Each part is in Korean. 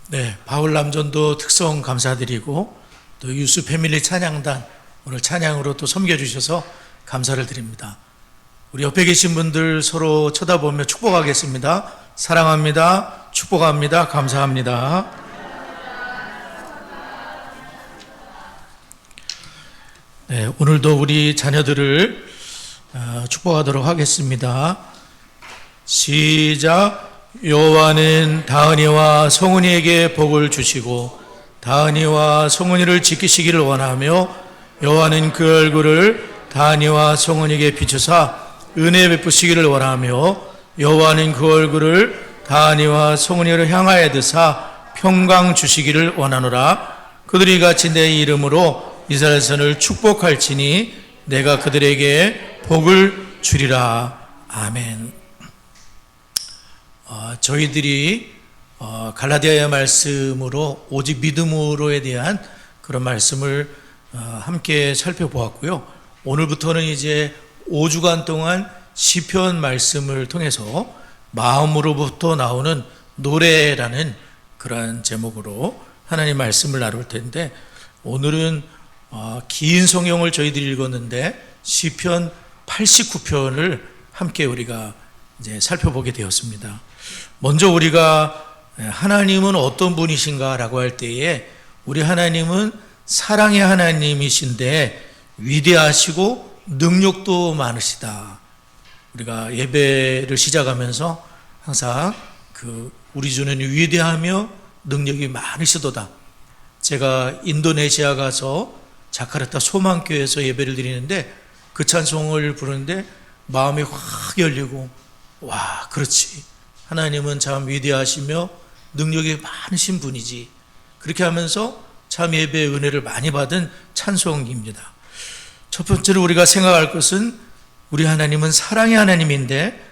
네, 바울 남전도 특성 감사드리고 또 유스 패밀리 찬양단 오늘 찬양으로 또 섬겨주셔서 감사를 드립니다. 우리 옆에 계신 분들 서로 쳐다보며 축복하겠습니다. 사랑합니다. 축복합니다. 감사합니다. 네, 오늘도 우리 자녀들을 축복하도록 하겠습니다. 시작. 여호와는 다은이와 성은이에게 복을 주시고 다은이와 성은이를 지키시기를 원하며 여호와는 그 얼굴을 다은이와 성은이에게 비추사 은혜 베푸시기를 원하며 여호와는 그 얼굴을 다은이와 성은이를 향하여 드사 평강 주시기를 원하노라. 그들이 같이 내 이름으로 이스라엘 선을 축복할지니 내가 그들에게 복을 주리라. 아멘. 저희들이 갈라디아의 말씀으로 오직 믿음으로에 대한 그런 말씀을 함께 살펴보았고요. 오늘부터는 이제 5주간 동안 시편 말씀을 통해서 마음으로부터 나오는 노래라는 그런 제목으로 하나님 말씀을 나눌 텐데, 오늘은 긴 성경을 저희들이 읽었는데 시편 89편을 함께 우리가 이제 살펴보게 되었습니다. 먼저 우리가 하나님은 어떤 분이신가 라고 할 때에 우리 하나님은 사랑의 하나님이신데 위대하시고 능력도 많으시다. 우리가 예배를 시작하면서 항상 우리 주는 위대하며 능력이 많으시도다. 제가 인도네시아 가서 자카르타 소망교회에서 예배를 드리는데 그 찬송을 부르는데 마음이 확 열리고, 와, 그렇지, 하나님은 참 위대하시며 능력이 많으신 분이지. 그렇게 하면서 참 예배의 은혜를 많이 받은 찬송입니다. 첫 번째로 우리가 생각할 것은 우리 하나님은 사랑의 하나님인데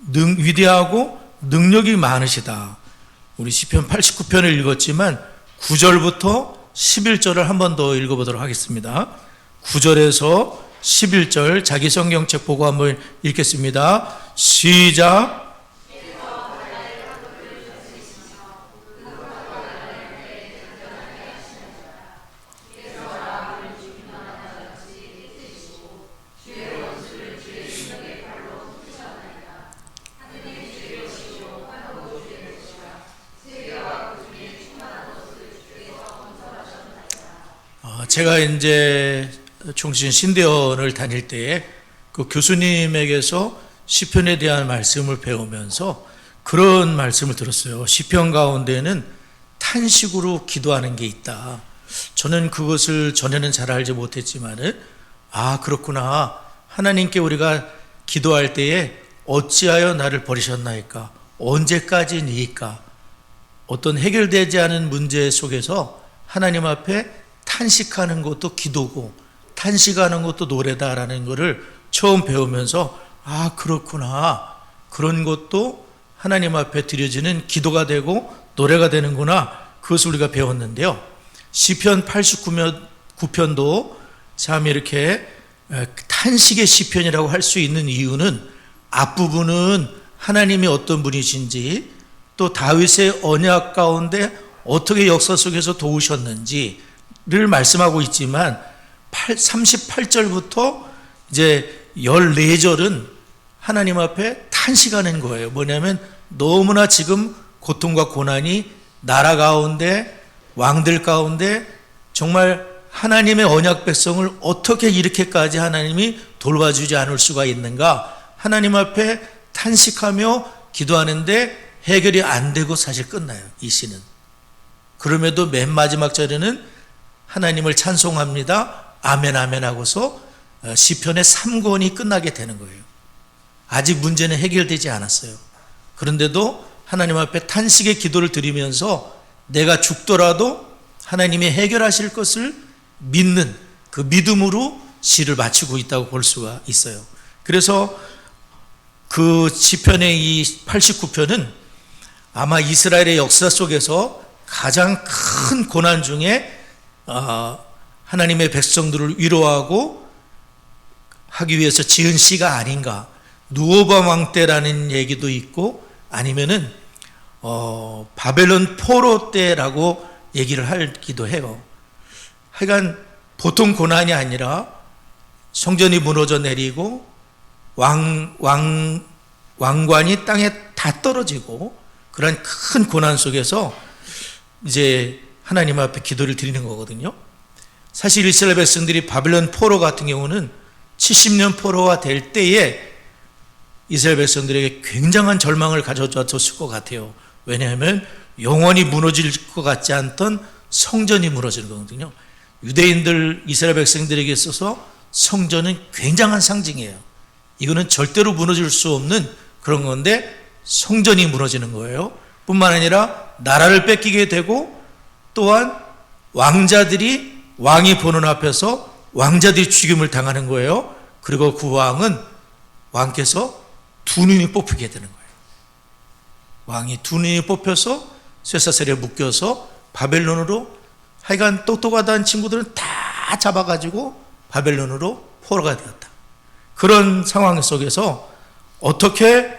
위대하고 능력이 많으시다. 우리 시편 89편을 읽었지만 9절부터 11절을 한 번 더 읽어보도록 하겠습니다. 9절에서 11절 자기 성경책 보고 한번 읽겠습니다. 시작. 제가 이제 총신 신대원을 다닐 때에 그 교수님에게서 시편에 대한 말씀을 배우면서 그런 말씀을 들었어요. 시편 가운데는 탄식으로 기도하는 게 있다. 저는 그것을 전에는 잘 알지 못했지만은, 그렇구나. 하나님께 우리가 기도할 때에 어찌하여 나를 버리셨나이까? 언제까지니까? 어떤 해결되지 않은 문제 속에서 하나님 앞에 탄식하는 것도 기도고 탄식하는 것도 노래다라는 것을 처음 배우면서, 그렇구나, 그런 것도 하나님 앞에 드려지는 기도가 되고 노래가 되는구나, 그것을 우리가 배웠는데요. 시편 89편도 참 이렇게 탄식의 시편이라고 할 수 있는 이유는 앞부분은 하나님이 어떤 분이신지, 또 다윗의 언약 가운데 어떻게 역사 속에서 도우셨는지 를 말씀하고 있지만 38절부터 이제 14절은 하나님 앞에 탄식하는 거예요. 뭐냐면 너무나 지금 고통과 고난이 나라 가운데, 왕들 가운데 정말 하나님의 언약 백성을 어떻게 이렇게까지 하나님이 돌봐주지 않을 수가 있는가, 하나님 앞에 탄식하며 기도하는데 해결이 안 되고 사실 끝나요, 이 시는. 그럼에도 맨 마지막 절에는 하나님을 찬송합니다. 아멘 아멘 하고서 시편의 3권이 끝나게 되는 거예요. 아직 문제는 해결되지 않았어요. 그런데도 하나님 앞에 탄식의 기도를 드리면서 내가 죽더라도 하나님이 해결하실 것을 믿는 그 믿음으로 시를 마치고 있다고 볼 수가 있어요. 그래서 그 시편의 이 89편은 아마 이스라엘의 역사 속에서 가장 큰 고난 중에 하나님의 백성들을 위로하고 하기 위해서 지은 시가 아닌가. 누호밤 왕 때라는 얘기도 있고, 아니면은 바벨론 포로 때라고 얘기를 하기도 해요. 하여간 보통 고난이 아니라 성전이 무너져 내리고 왕관이 땅에 다 떨어지고 그런 큰 고난 속에서 이제 하나님 앞에 기도를 드리는 거거든요. 사실 이스라엘 백성들이 바벨론 포로 같은 경우는 70년 포로가 될 때에 이스라엘 백성들에게 굉장한 절망을 가져줬을 것 같아요. 왜냐하면 영원히 무너질 것 같지 않던 성전이 무너지는 거거든요. 유대인들, 이스라엘 백성들에게 있어서 성전은 굉장한 상징이에요. 이거는 절대로 무너질 수 없는 그런 건데 성전이 무너지는 거예요. 뿐만 아니라 나라를 뺏기게 되고 또한 왕자들이 왕이 보는 앞에서 왕자들이 죽임을 당하는 거예요. 그리고 그 왕께서 두 눈이 뽑히게 되는 거예요. 왕이 두 눈이 뽑혀서 쇠사슬에 묶여서 바벨론으로, 하여간 똑똑하다는 친구들은 다 잡아가지고 바벨론으로 포로가 되었다. 그런 상황 속에서 어떻게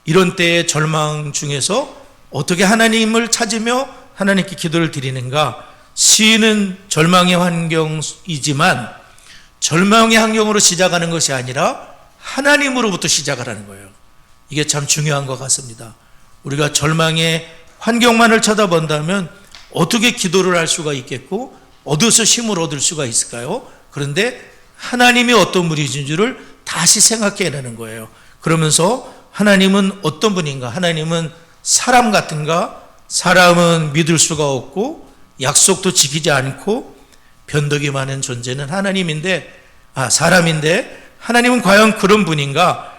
이런 때의 절망 중에서 어떻게 하나님을 찾으며 하나님께 기도를 드리는가? 시인은 절망의 환경이지만 절망의 환경으로 시작하는 것이 아니라 하나님으로부터 시작하라는 거예요. 이게 참 중요한 것 같습니다. 우리가 절망의 환경만을 쳐다본다면 어떻게 기도를 할 수가 있겠고 어디서 힘을 얻을 수가 있을까요? 그런데 하나님이 어떤 분이신 줄을 다시 생각해내는 거예요. 그러면서 하나님은 어떤 분인가? 하나님은 사람 같은가? 사람은 믿을 수가 없고 약속도 지키지 않고 변덕이 많은 존재는 사람인데 하나님은 과연 그런 분인가?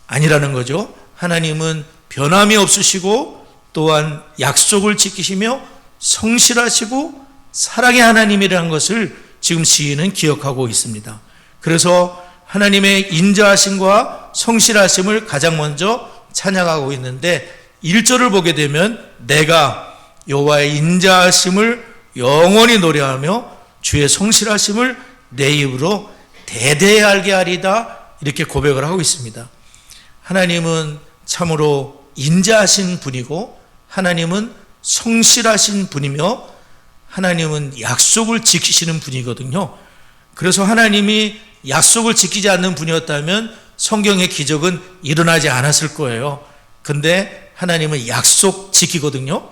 아니라는 거죠. 하나님은 변함이 없으시고 또한 약속을 지키시며 성실하시고 사랑의 하나님이라는 것을 지금 시인은 기억하고 있습니다. 그래서 하나님의 인자하심과 성실하심을 가장 먼저 찬양하고 있는데 1절을 보게 되면 내가 여호와의 인자하심을 영원히 노래하며 주의 성실하심을 내 입으로 대대히 알게 하리다, 이렇게 고백을 하고 있습니다. 하나님은 참으로 인자하신 분이고 하나님은 성실하신 분이며 하나님은 약속을 지키시는 분이거든요. 그래서 하나님이 약속을 지키지 않는 분이었다면 성경의 기적은 일어나지 않았을 거예요. 근데 하나님은 약속 지키거든요.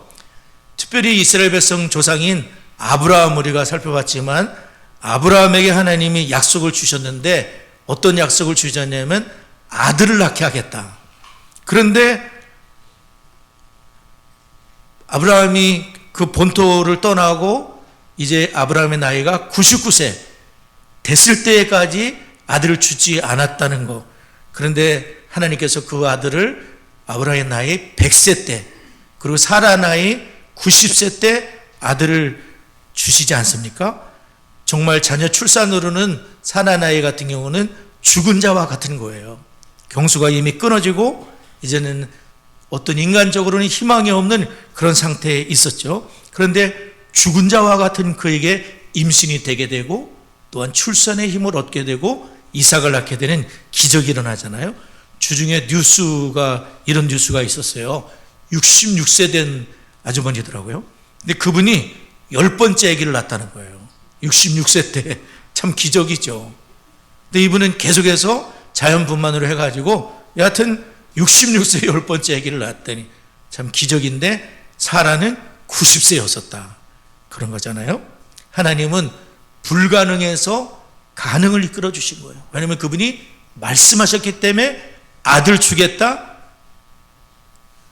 특별히 이스라엘 백성 조상인 아브라함 우리가 살펴봤지만 아브라함에게 하나님이 약속을 주셨는데 어떤 약속을 주셨냐면 아들을 낳게 하겠다. 그런데 아브라함이 그 본토를 떠나고 이제 아브라함의 나이가 99세 됐을 때까지 아들을 주지 않았다는 거. 그런데 하나님께서 그 아들을 아브라함의 나이 100세 때 그리고 사라 나이 90세 때 아들을 주시지 않습니까? 정말 자녀 출산으로는 사라 나이 같은 경우는 죽은 자와 같은 거예요. 경수가 이미 끊어지고 이제는 어떤 인간적으로는 희망이 없는 그런 상태에 있었죠. 그런데 죽은 자와 같은 그에게 임신이 되게 되고 또한 출산의 힘을 얻게 되고 이삭을 낳게 되는 기적이 일어나잖아요. 주중에 이런 뉴스가 있었어요. 66세 된 아주머니더라고요. 근데 그분이 10번째 아기를 낳았다는 거예요. 66세 때. 참 기적이죠. 근데 이분은 계속해서 자연분만으로 해가지고 여하튼 66세 10번째 아기를 낳았더니 참 기적인데 사라는 90세였었다. 그런 거잖아요. 하나님은 불가능해서 가능을 이끌어 주신 거예요. 왜냐하면 그분이 말씀하셨기 때문에 아들 주겠다,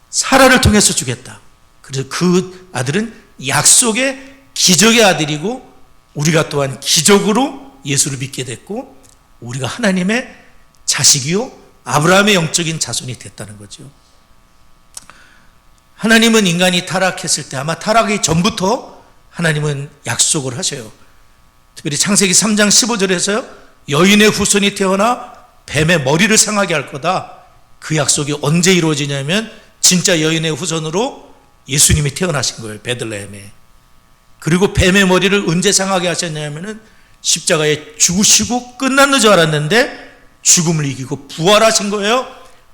사라를 통해서 주겠다. 그래서 그 아들은 약속의 기적의 아들이고 우리가 또한 기적으로 예수를 믿게 됐고 우리가 하나님의 자식이요 아브라함의 영적인 자손이 됐다는 거죠. 하나님은 인간이 타락했을 때 아마 타락하기 전부터 하나님은 약속을 하셔요. 특별히 창세기 3장 15절에서요. 여인의 후손이 태어나 뱀의 머리를 상하게 할 거다. 그 약속이 언제 이루어지냐면 진짜 여인의 후손으로 예수님이 태어나신 거예요. 베들레헴에. 그리고 뱀의 머리를 언제 상하게 하셨냐면은 십자가에 죽으시고 끝났는 줄 알았는데 죽음을 이기고 부활하신 거예요.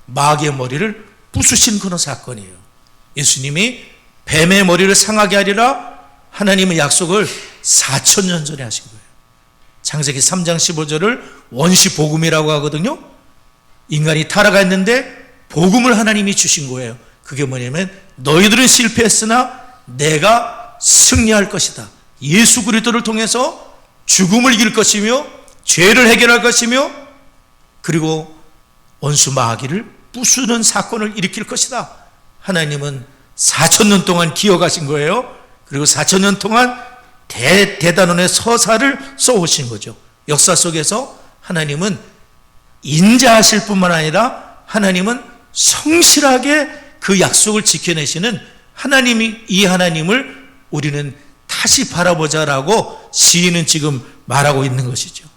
마귀의 머리를 부수신 그런 사건이에요. 예수님이 뱀의 머리를 상하게 하리라 하나님의 약속을 4,000년 전에 하신 거예요. 창세기 3장 15절을 원시 복음이라고 하거든요. 인간이 타락했는데 복음을 하나님이 주신 거예요. 그게 뭐냐면 너희들은 실패했으나 내가 승리할 것이다. 예수 그리스도를 통해서 죽음을 이길 것이며 죄를 해결할 것이며 그리고 원수 마귀를 부수는 사건을 일으킬 것이다. 하나님은 4,000년 동안 기억하신 거예요. 그리고 4,000년 동안 대단원의 서사를 써오신 거죠. 역사 속에서 하나님은 인자하실 뿐만 아니라 하나님은 성실하게 그 약속을 지켜내시는 이 하나님을 우리는 다시 바라보자라고 시인은 지금 말하고 있는 것이죠.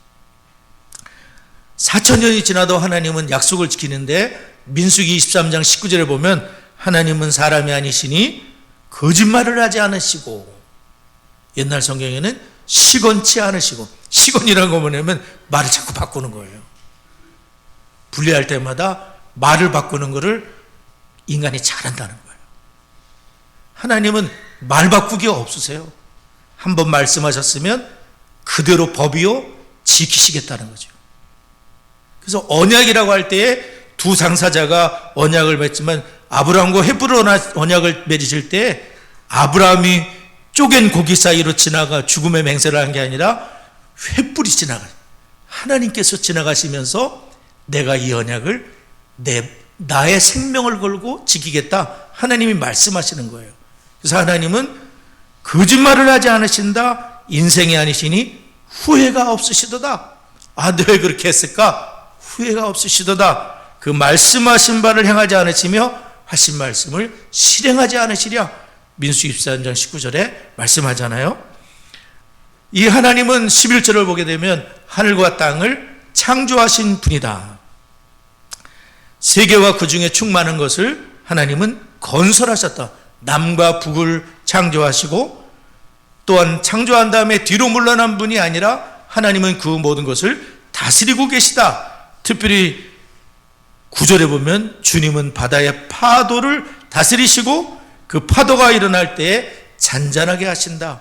4,000년이 지나도 하나님은 약속을 지키는데 민수기 23장 19절에 보면 하나님은 사람이 아니시니 거짓말을 하지 않으시고, 옛날 성경에는 시건치 않으시고, 시건이라는 거 뭐냐면 말을 자꾸 바꾸는 거예요. 분리할 때마다 말을 바꾸는 것을 인간이 잘한다는 거예요. 하나님은 말 바꾸기가 없으세요. 한번 말씀하셨으면 그대로 법이요 지키시겠다는 거죠. 그래서 언약이라고 할 때에 두 당사자가 언약을 맺지만 아브라함과 헤브론 언약을 맺으실 때 아브라함이 쪼갠 고기 사이로 지나가 죽음의 맹세를 한 게 아니라 횃불이 지나가요. 하나님께서 지나가시면서 내가 이 언약을 나의 생명을 걸고 지키겠다. 하나님이 말씀하시는 거예요. 그래서 하나님은 거짓말을 하지 않으신다. 인생이 아니시니 후회가 없으시도다. 아, 너 왜 그렇게 했을까? 후회가 없으시도다. 그 말씀하신 바를 행하지 않으시며 하신 말씀을 실행하지 않으시랴. 민수기 24장 19절에 말씀하잖아요. 이 하나님은 11절을 보게 되면 하늘과 땅을 창조하신 분이다. 세계와 그 중에 충만한 것을 하나님은 건설하셨다. 남과 북을 창조하시고 또한 창조한 다음에 뒤로 물러난 분이 아니라 하나님은 그 모든 것을 다스리고 계시다. 특별히 9절에 보면 주님은 바다의 파도를 다스리시고 그 파도가 일어날 때에 잔잔하게 하신다.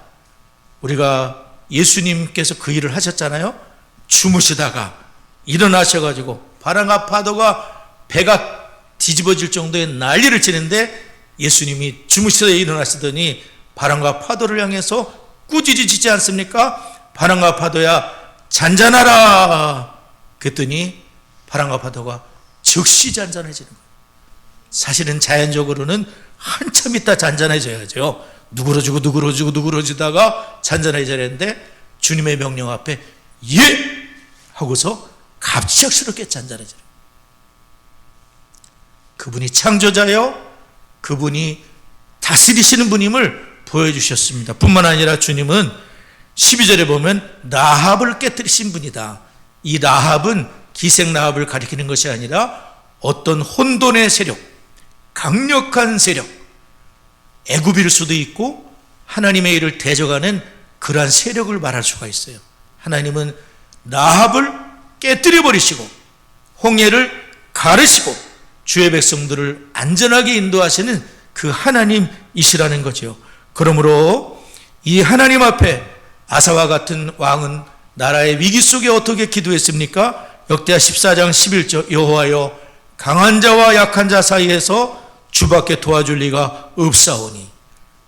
우리가 예수님께서 그 일을 하셨잖아요. 주무시다가 일어나셔가지고 바람과 파도가 배가 뒤집어질 정도의 난리를 치는데 예수님이 주무시다 일어나시더니 바람과 파도를 향해서 꾸짖으시지 않습니까? 바람과 파도야 잔잔하라. 그랬더니 바람과 파도가 즉시 잔잔해지는 거예요. 사실은 자연적으로는 한참 있다 잔잔해져야죠. 누그러지다가 잔잔해져야 되는데 주님의 명령 앞에 예! 하고서 갑작스럽게 잔잔해져요. 그분이 창조자요, 그분이 다스리시는 분임을 보여주셨습니다. 뿐만 아니라 주님은 12절에 보면 라합을 깨뜨리신 분이다. 이 라합은 기생 라합을 가리키는 것이 아니라 어떤 혼돈의 세력, 강력한 세력, 애굽일 수도 있고 하나님의 일을 대적하는 그러한 세력을 말할 수가 있어요. 하나님은 라합을 깨뜨려 버리시고 홍해를 가르시고 주의 백성들을 안전하게 인도하시는 그 하나님이시라는 거죠. 그러므로 이 하나님 앞에 아사와 같은 왕은 나라의 위기 속에 어떻게 기도했습니까? 역대하 14장 11절 여호와여 강한 자와 약한 자 사이에서 주밖에 도와줄 리가 없사오니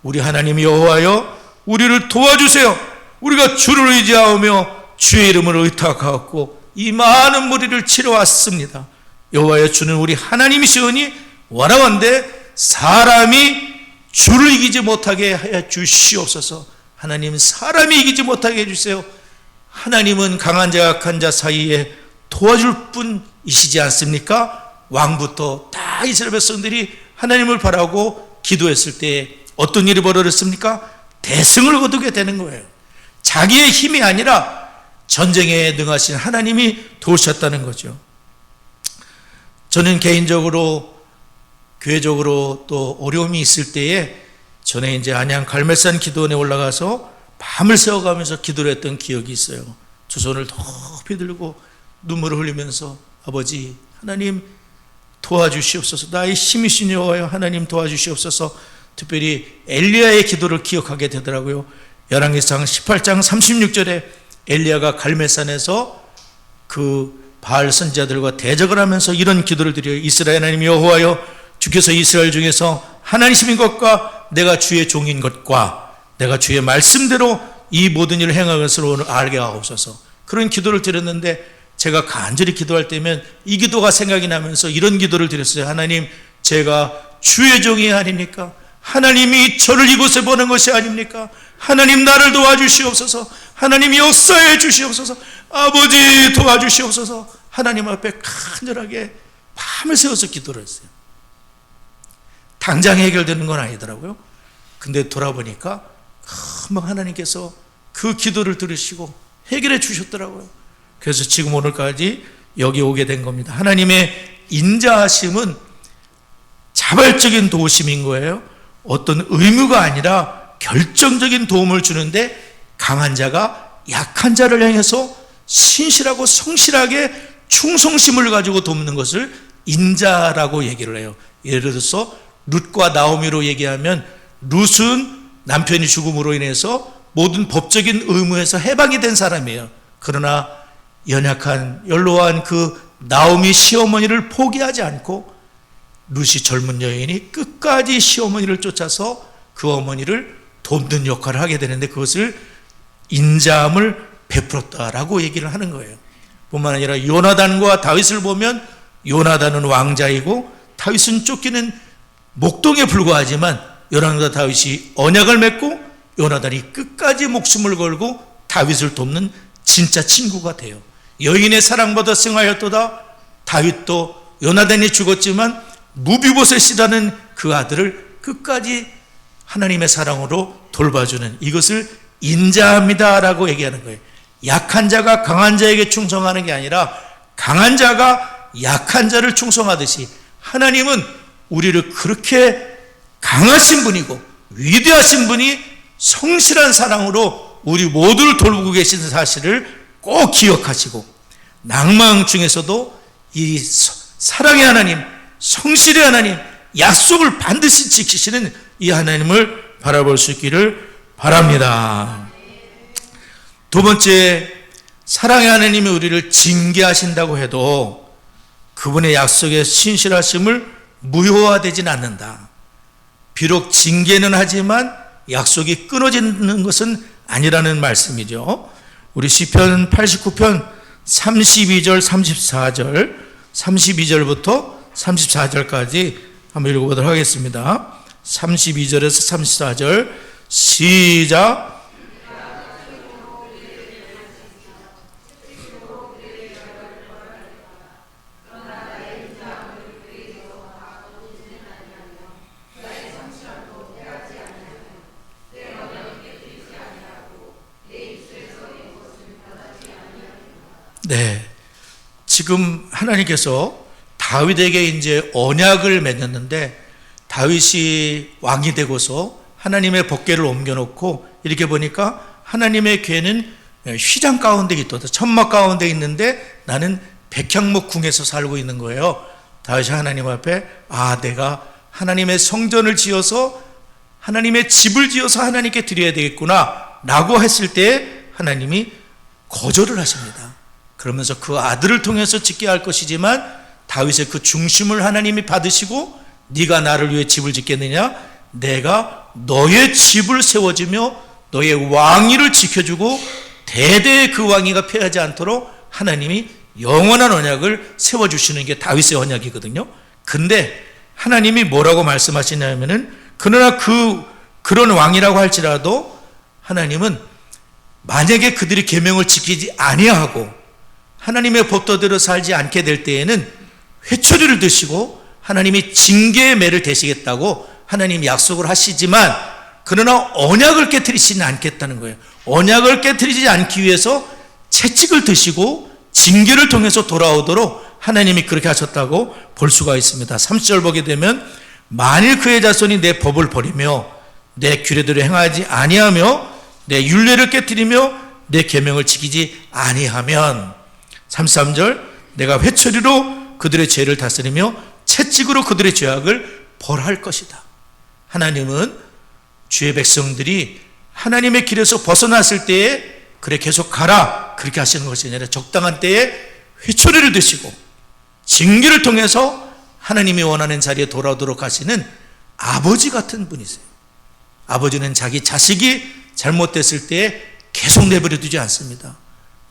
우리 하나님 여호와여 우리를 도와주세요. 우리가 주를 의지하며 주의 이름을 의탁하였고 이 많은 무리를 치러왔습니다. 여호와여 주는 우리 하나님이시오니 원하건대 사람이 주를 이기지 못하게 하여 주시옵소서. 하나님 사람이 이기지 못하게 해주세요. 하나님은 강한 자 약한 자 사이에 도와줄 분이시지 않습니까? 왕부터 다 이스라엘 백성들이 하나님을 바라고 기도했을 때 어떤 일이 벌어졌습니까? 대승을 거두게 되는 거예요. 자기의 힘이 아니라 전쟁에 능하신 하나님이 도우셨다는 거죠. 저는 개인적으로 교회적으로 또 어려움이 있을 때에 전에 이제 안양 갈멜산 기도원에 올라가서 밤을 새워가면서 기도를 했던 기억이 있어요. 두 손을 높이 들고 눈물을 흘리면서 아버지 하나님 도와주시옵소서. 나의 힘이신 여호와여 하나님 도와주시옵소서. 특별히 엘리야의 기도를 기억하게 되더라고요. 열왕기상 18장 36절에 엘리야가 갈멜산에서 그 바알 선지자들과 대적을 하면서 이런 기도를 드려요. 이스라엘 하나님 여호와여, 주께서 이스라엘 중에서 하나님이신 것과 내가 주의 종인 것과 내가 주의 말씀대로 이 모든 일을 행할 것을 알게 하옵소서. 그런 기도를 드렸는데 제가 간절히 기도할 때면 이 기도가 생각이 나면서 이런 기도를 드렸어요. 하나님, 제가 주의 종이 아닙니까? 하나님이 저를 이곳에 보낸 것이 아닙니까? 하나님, 나를 도와주시옵소서. 하나님, 역사해 주시옵소서. 아버지, 도와주시옵소서. 하나님 앞에 간절하게 밤을 새워서 기도를 했어요. 당장 해결되는 건 아니더라고요. 근데 돌아보니까 금방 하나님께서 그 기도를 들으시고 해결해 주셨더라고요. 그래서 지금 오늘까지 여기 오게 된 겁니다. 하나님의 인자하심은 자발적인 도우심인 거예요. 어떤 의무가 아니라 결정적인 도움을 주는데 강한 자가 약한 자를 향해서 신실하고 성실하게 충성심을 가지고 돕는 것을 인자라고 얘기를 해요. 예를 들어서 룻과 나오미로 얘기하면 룻은 남편이 죽음으로 인해서 모든 법적인 의무에서 해방이 된 사람이에요. 그러나 연약한 연로한 그 나오미 시어머니를 포기하지 않고 룻이 젊은 여인이 끝까지 시어머니를 쫓아서 그 어머니를 돕는 역할을 하게 되는데 그것을 인자함을 베풀었다라고 얘기를 하는 거예요. 뿐만 아니라 요나단과 다윗을 보면 요나단은 왕자이고 다윗은 쫓기는 목동에 불과하지만 요나단과 다윗이 언약을 맺고 요나단이 끝까지 목숨을 걸고 다윗을 돕는 진짜 친구가 돼요. 여인의 사랑받아 승하였도다. 다윗도 요나단이 죽었지만 무비보셋이라는 그 아들을 끝까지 하나님의 사랑으로 돌봐주는, 이것을 인자합니다라고 얘기하는 거예요. 약한 자가 강한 자에게 충성하는 게 아니라 강한 자가 약한 자를 충성하듯이 하나님은 우리를 그렇게 강하신 분이고 위대하신 분이 성실한 사랑으로 우리 모두를 돌보고 계시는 사실을 꼭 기억하시고, 낭망 중에서도 이 사랑의 하나님, 성실의 하나님, 약속을 반드시 지키시는 이 하나님을 바라볼 수 있기를 바랍니다. 두 번째, 사랑의 하나님이 우리를 징계하신다고 해도 그분의 약속에 신실하심을 무효화되진 않는다. 비록 징계는 하지만 약속이 끊어지는 것은 아니라는 말씀이죠. 우리 시편 89편 32절 34절 32절부터 34절까지 한번 읽어보도록 하겠습니다. 32절에서 34절 시작. 네, 지금 하나님께서 다윗에게 이제 언약을 맺었는데 다윗이 왕이 되고서 하나님의 법궤를 옮겨놓고 이렇게 보니까 하나님의 궤는 휘장 가운데 있다, 천막 가운데 있는데 나는 백향목 궁에서 살고 있는 거예요. 다윗이 하나님 앞에 내가 하나님의 성전을 지어서 하나님의 집을 지어서 하나님께 드려야 되겠구나 라고 했을 때 하나님이 거절을 하십니다. 그러면서 그 아들을 통해서 짓게 할 것이지만 다윗의 그 중심을 하나님이 받으시고 네가 나를 위해 집을 짓겠느냐? 내가 너의 집을 세워주며 너의 왕위를 지켜주고 대대의 그 왕위가 패하지 않도록 하나님이 영원한 언약을 세워주시는 게 다윗의 언약이거든요. 근데 하나님이 뭐라고 말씀하시냐면은 그러나 그런 왕이라고 할지라도 하나님은 만약에 그들이 계명을 지키지 아니하고 하나님의 법도대로 살지 않게 될 때에는 회초리를 드시고 하나님이 징계의 매를 대시겠다고 하나님이 약속을 하시지만 그러나 언약을 깨트리지는 않겠다는 거예요. 언약을 깨트리지 않기 위해서 채찍을 드시고 징계를 통해서 돌아오도록 하나님이 그렇게 하셨다고 볼 수가 있습니다. 30절 보게 되면 만일 그의 자손이 내 법을 버리며 내 규례대로 행하지 아니하며 내 율례를 깨트리며 내 계명을 지키지 아니하면 33절 내가 회초리로 그들의 죄를 다스리며 채찍으로 그들의 죄악을 벌할 것이다. 하나님은 주의 백성들이 하나님의 길에서 벗어났을 때에 그래 계속 가라 그렇게 하시는 것이 아니라 적당한 때에 회초리를 드시고 징계를 통해서 하나님이 원하는 자리에 돌아오도록 하시는 아버지 같은 분이세요. 아버지는 자기 자식이 잘못됐을 때에 계속 내버려 두지 않습니다.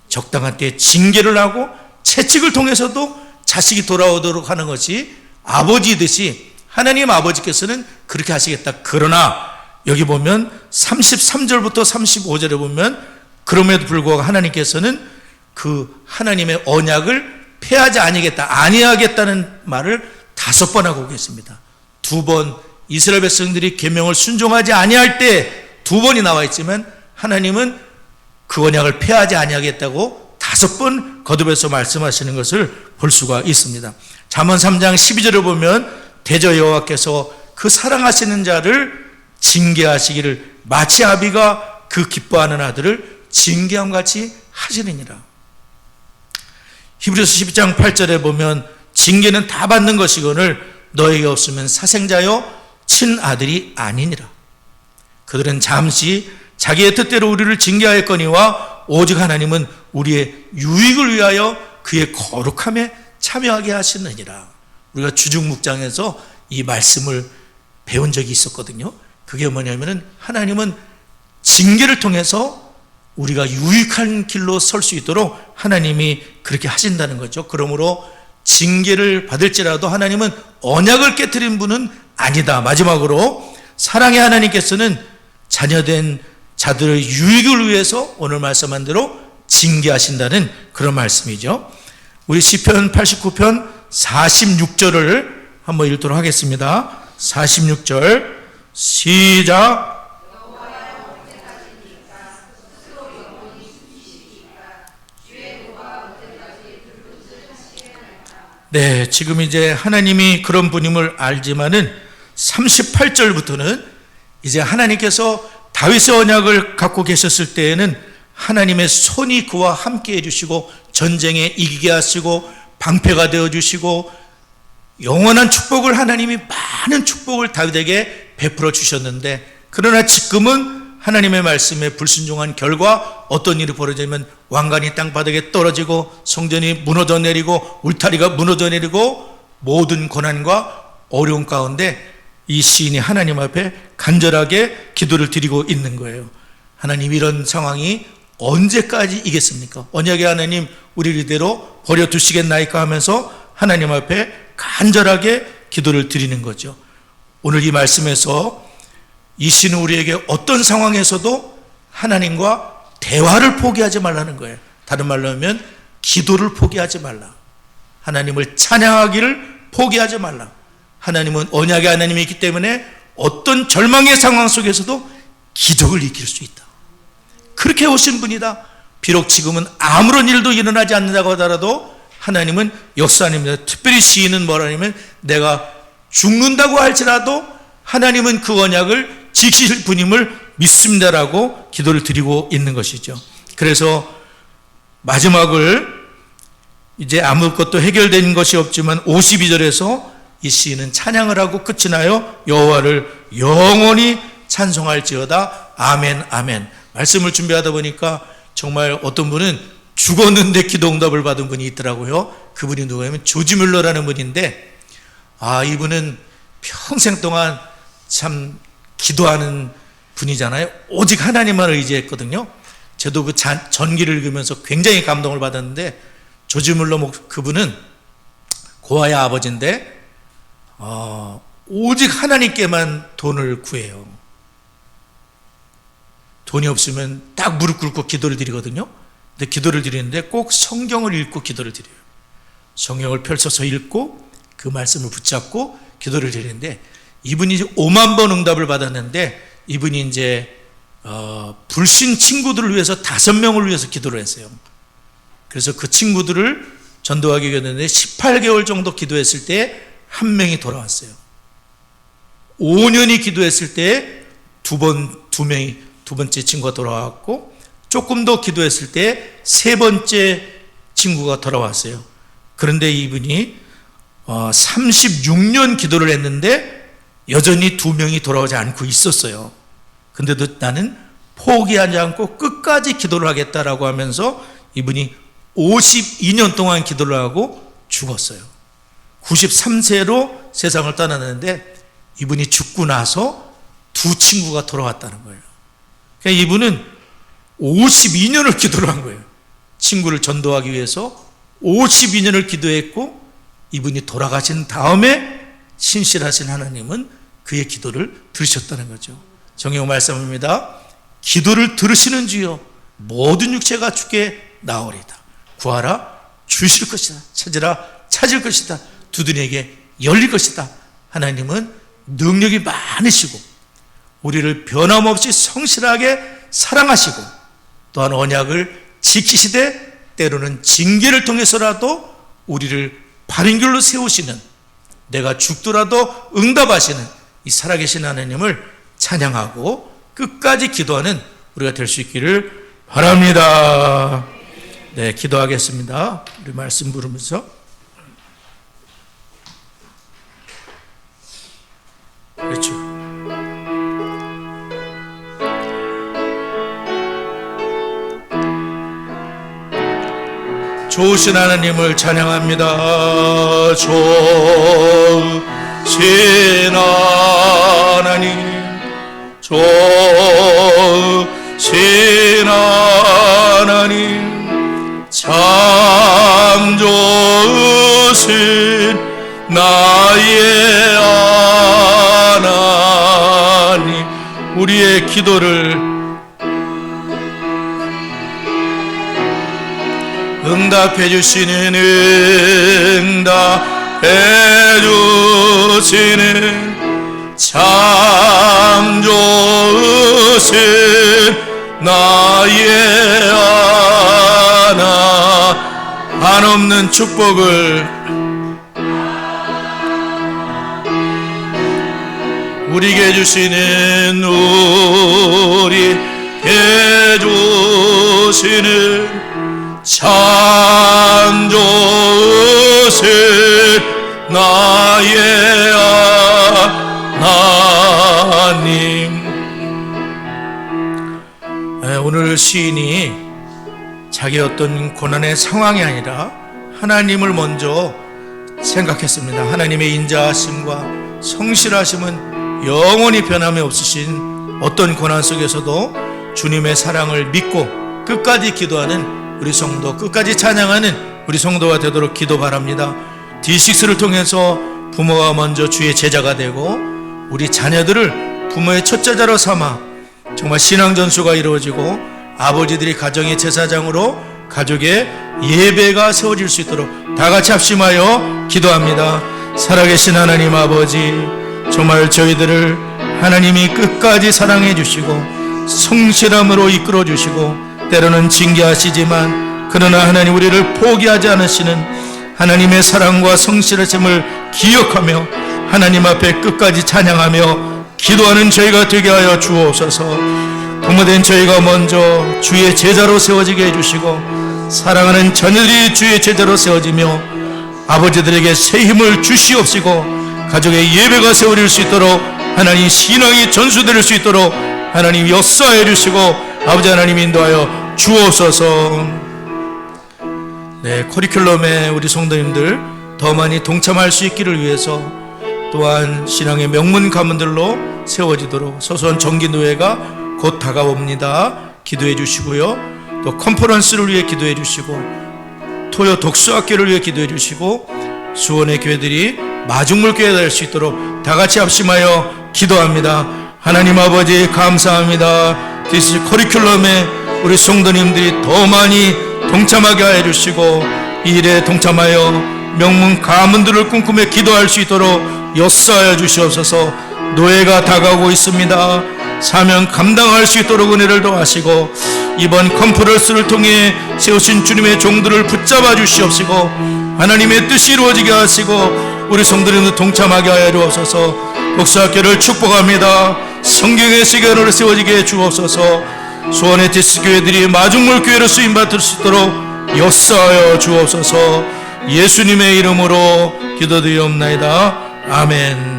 적당한 때에 징계를 하고 채찍을 통해서도 자식이 돌아오도록 하는 것이 아버지듯이 하나님 아버지께서는 그렇게 하시겠다. 그러나 여기 보면 33절부터 35절에 보면 그럼에도 불구하고 하나님께서는 그 하나님의 언약을 폐하지 아니하겠다는 말을 5번 하고 계십니다. 2번 이스라엘 백성들이 계명을 순종하지 아니할 때 2번이 나와 있지만 하나님은 그 언약을 폐하지 아니하겠다고 5번 거듭해서 말씀하시는 것을 볼 수가 있습니다. 잠언 3장 12절을 보면 대저 여호와께서 그 사랑하시는 자를 징계하시기를 마치 아비가 그 기뻐하는 아들을 징계함 같이 하시느니라. 히브리서 12장 8절에 보면 징계는 다 받는 것이거늘 너에게 없으면 사생자여 친아들이 아니니라. 그들은 잠시 자기의 뜻대로 우리를 징계하였거니와 오직 하나님은 우리의 유익을 위하여 그의 거룩함에 참여하게 하시느니라. 우리가 주중묵장에서 이 말씀을 배운 적이 있었거든요. 그게 뭐냐면은 하나님은 징계를 통해서 우리가 유익한 길로 설 수 있도록 하나님이 그렇게 하신다는 거죠. 그러므로 징계를 받을지라도 하나님은 언약을 깨트린 분은 아니다. 마지막으로 사랑의 하나님께서는 자녀된 자들의 유익을 위해서 오늘 말씀한 대로 징계하신다는 그런 말씀이죠. 우리 시편 89편 46절을 한번 읽도록 하겠습니다. 46절 시작. 네, 지금 이제 하나님이 그런 분임을 알지만은 38절부터는 이제 하나님께서 다윗의 언약을 갖고 계셨을 때에는 하나님의 손이 그와 함께 해주시고 전쟁에 이기게 하시고 방패가 되어주시고 영원한 축복을 하나님이 많은 축복을 다윗에게 베풀어 주셨는데 그러나 지금은 하나님의 말씀에 불순종한 결과 어떤 일이 벌어지면 왕관이 땅바닥에 떨어지고 성전이 무너져 내리고 울타리가 무너져 내리고 모든 고난과 어려움 가운데 이 시인이 하나님 앞에 간절하게 기도를 드리고 있는 거예요. 하나님 이런 상황이 언제까지 이겠습니까? 언약의 하나님 우리를 이대로 버려두시겠나이까 하면서 하나님 앞에 간절하게 기도를 드리는 거죠. 오늘 이 말씀에서 이 시는 우리에게 어떤 상황에서도 하나님과 대화를 포기하지 말라는 거예요. 다른 말로 하면 기도를 포기하지 말라. 하나님을 찬양하기를 포기하지 말라. 하나님은 언약의 하나님이기 때문에 어떤 절망의 상황 속에서도 기적을 이길 수 있다. 그렇게 오신 분이다. 비록 지금은 아무런 일도 일어나지 않는다고 하더라도 하나님은 역사하십니다. 특별히 시인은 뭐라냐면 내가 죽는다고 할지라도 하나님은 그 언약을 지키실 분임을 믿습니다라고 기도를 드리고 있는 것이죠. 그래서 마지막을 이제 아무것도 해결된 것이 없지만 52절에서 이 시인은 찬양을 하고 끝이 나요. 여호와를 영원히 찬송할지어다. 아멘 아멘. 말씀을 준비하다 보니까 정말 어떤 분은 죽었는데 기도 응답을 받은 분이 있더라고요. 그분이 누구냐면 조지 뮬러라는 분인데 이분은 평생 동안 참 기도하는 분이잖아요. 오직 하나님만 의지했거든요. 저도 그 전기를 읽으면서 굉장히 감동을 받았는데 조지 뮬러 그분은 고아의 아버지인데 오직 하나님께만 돈을 구해요. 돈이 없으면 딱 무릎 꿇고 기도를 드리거든요. 근데 기도를 드리는데 꼭 성경을 읽고 기도를 드려요. 성경을 펼쳐서 읽고 그 말씀을 붙잡고 기도를 드리는데 이분이 이제 5만 번 응답을 받았는데 이분이 이제 불신 친구들을 위해서 5명을 위해서 기도를 했어요. 그래서 그 친구들을 전도하게 됐는데 18개월 정도 기도했을 때 한 명이 돌아왔어요. 5년이 기도했을 때 두 번째 친구가 돌아왔고 조금 더 기도했을 때 3번째 친구가 돌아왔어요. 그런데 이분이 36년 기도를 했는데 여전히 2명이 돌아오지 않고 있었어요. 근데도 나는 포기하지 않고 끝까지 기도를 하겠다라고 하면서 이분이 52년 동안 기도를 하고 죽었어요. 93세로 세상을 떠났는데 이분이 죽고 나서 2 친구가 돌아왔다는 거예요. 그러니까 이분은 52년을 기도를 한 거예요. 친구를 전도하기 위해서 52년을 기도했고, 이분이 돌아가신 다음에 신실하신 하나님은 그의 기도를 들으셨다는 거죠. 성경 말씀입니다. 기도를 들으시는 주여 모든 육체가 주께 나오리다. 구하라 주실 것이다. 찾으라 찾을 것이다. 두드리에게 열릴 것이다. 하나님은 능력이 많으시고 우리를 변함없이 성실하게 사랑하시고 또한 언약을 지키시되 때로는 징계를 통해서라도 우리를 바른 길로 세우시는, 내가 죽더라도 응답하시는 이 살아계신 하나님을 찬양하고 끝까지 기도하는 우리가 될 수 있기를 바랍니다. 네, 기도하겠습니다. 우리 말씀 부르면서. 그렇죠. 좋으신 하나님을 찬양합니다. 좋으신 하나님, 좋으신 하나님, 참 좋으신 나의 하나님, 우리의 기도를 응답해 주시는, 응답해 주시는 참 좋으신 나의 하나, 한없는 축복을 우리에게 주시는, 우리에게 주시는 참 좋으신 나의 하나님. 오늘 시인이 자기 어떤 고난의 상황이 아니라 하나님을 먼저 생각했습니다. 하나님의 인자하심과 성실하심은 영원히 변함이 없으신 어떤 고난 속에서도 주님의 사랑을 믿고 끝까지 기도하는 우리 성도, 끝까지 찬양하는 우리 성도가 되도록 기도 바랍니다. D6를 통해서 부모가 먼저 주의 제자가 되고 우리 자녀들을 부모의 첫 제자로 삼아 정말 신앙전수가 이루어지고 아버지들이 가정의 제사장으로 가족의 예배가 세워질 수 있도록 다 같이 합심하여 기도합니다. 살아계신 하나님 아버지, 정말 저희들을 하나님이 끝까지 사랑해 주시고 성실함으로 이끌어 주시고 때로는 징계하시지만 그러나 하나님 우리를 포기하지 않으시는 하나님의 사랑과 성실하심을 기억하며 하나님 앞에 끝까지 찬양하며 기도하는 저희가 되게 하여 주옵소서. 부모된 저희가 먼저 주의 제자로 세워지게 해주시고 사랑하는 자녀들이 주의 제자로 세워지며 아버지들에게 새 힘을 주시옵시고 가족의 예배가 세워질 수 있도록 하나님 신앙이 전수될 수 있도록 하나님 역사해 주시고 아버지 하나님 인도하여 주옵소서. 네, 커리큘럼에 우리 성도님들 더 많이 동참할 수 있기를 위해서 또한 신앙의 명문 가문들로 세워지도록 소소한 정기노회가 곧 다가옵니다. 기도해 주시고요. 또 컨퍼런스를 위해 기도해 주시고 토요 독서학교를 위해 기도해 주시고 수원의 교회들이 마중물교회가 될 수 있도록 다 같이 합심하여 기도합니다. 하나님 아버지 감사합니다. 디스 커리큘럼에 우리 성도님들이 더 많이 동참하게 해주시고 이 일에 동참하여 명문 가문들을 꿈꾸며 기도할 수 있도록 역사하여 주시옵소서. 노예가 다가오고 있습니다. 사명 감당할 수 있도록 은혜를 더하시고 이번 컨퍼런스를 통해 세우신 주님의 종들을 붙잡아 주시옵시고 하나님의 뜻이 이루어지게 하시고 우리 성도님들 동참하게 하여 주옵소서. 독서학교를 축복합니다. 성경의 세계로 세워지게 해 주옵소서. 수원의 디스 교회들이 마중물 교회로 쓰임받을 수 있도록 역사하여 주옵소서. 예수님의 이름으로 기도드리옵나이다. 아멘.